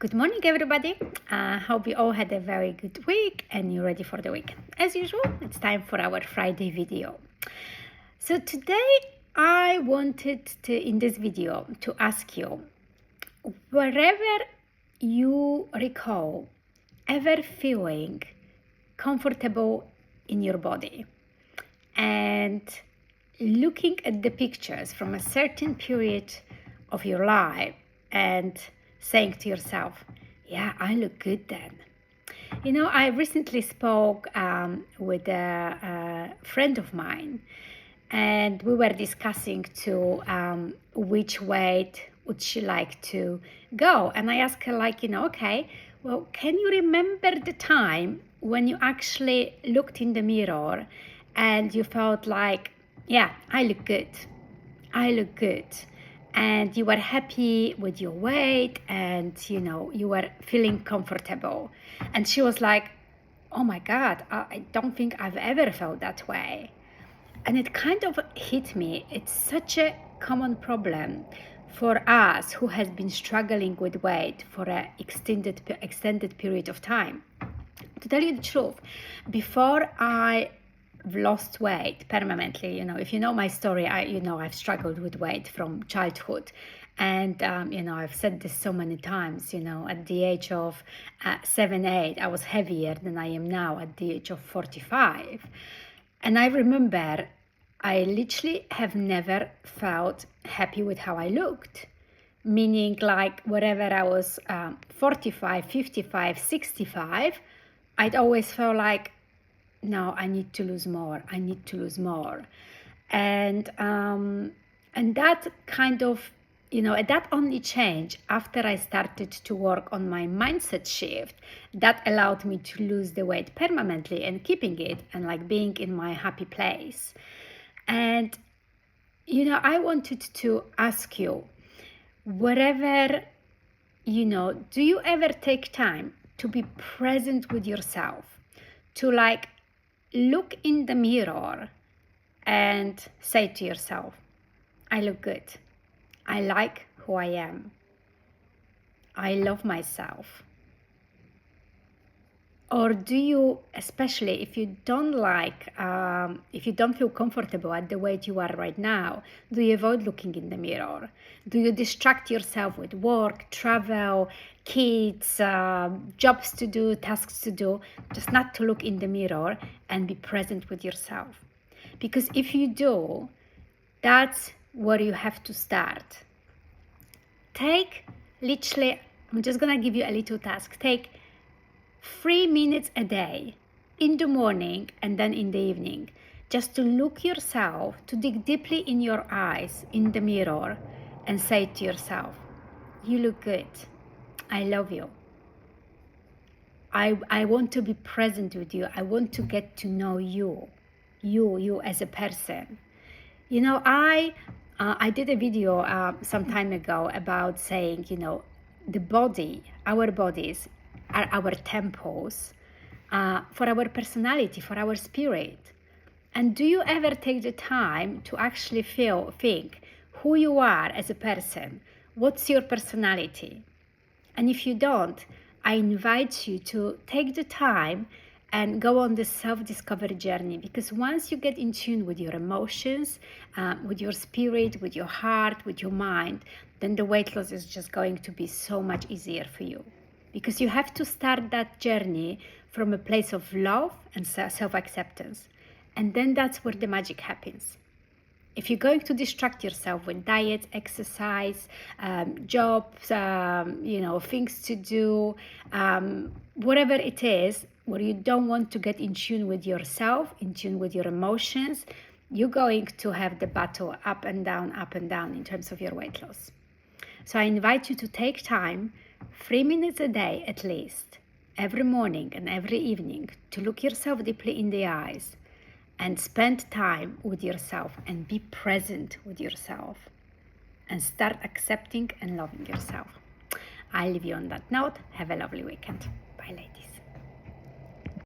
Good morning, everybody. Hope you all had a very good week and you're ready for the weekend. As usual, it's time for our Friday video. So today I wanted to, in this video, to ask you, wherever you recall ever feeling comfortable in your body and looking at the pictures from a certain period of your life and saying to yourself, yeah, I look good then. You know, I recently spoke with a friend of mine, and we were discussing which weight would she like to go. And I asked her, okay, well, can you remember the time when you actually looked in the mirror and you felt like, yeah, I look good. I look good. And you were happy with your weight and, you were feeling comfortable. And she was like, oh my God, I don't think I've ever felt that way. And it kind of hit me. It's such a common problem for us who has been struggling with weight for an extended period of time. To tell you the truth, before I've lost weight permanently, if you know my story, I've struggled with weight from childhood. And, I've said this so many times, at the age of 7, 8, I was heavier than I am now at the age of 45. And I remember I literally have never felt happy with how I looked. Meaning like wherever I was 45, 55, 65, I'd always felt like, no, I need to lose more. I need to lose more. And that kind of, that only changed after I started to work on my mindset shift. That allowed me to lose the weight permanently and keeping it and like being in my happy place. And, I wanted to ask you, wherever, do you ever take time to be present with yourself, to like look in the mirror and say to yourself, I look good. I like who I am. I love myself. Or do you, especially if you don't if you don't feel comfortable at the weight you are right now, do you avoid looking in the mirror? Do you distract yourself with work, travel, kids, jobs to do, tasks to do, just not to look in the mirror and be present with yourself? Because if you do, that's where you have to start. I'm just gonna give you a little task. Take 3 minutes a day, in the morning and then in the evening, just to look yourself, to dig deeply in your eyes, in the mirror, and say to yourself, you look good. I love you. I want to be present with you. I want to get to know you as a person. I did a video some time ago about saying, the body, our bodies, are our temples for our personality, for our spirit. And do you ever take the time to actually think who you are as a person? What's your personality? And if you don't, I invite you to take the time and go on this self-discovery journey, because once you get in tune with your emotions, with your spirit, with your heart, with your mind, then the weight loss is just going to be so much easier for you. Because you have to start that journey from a place of love and self-acceptance. And then that's where the magic happens. If you're going to distract yourself with diets, exercise, jobs, things to do, whatever it is, where you don't want to get in tune with yourself, in tune with your emotions, you're going to have the battle up and down in terms of your weight loss. So I invite you to take time, 3 minutes a day at least, every morning and every evening, to look yourself deeply in the eyes and spend time with yourself and be present with yourself and start accepting and loving yourself. I leave you on that note. Have a lovely weekend. Bye, ladies.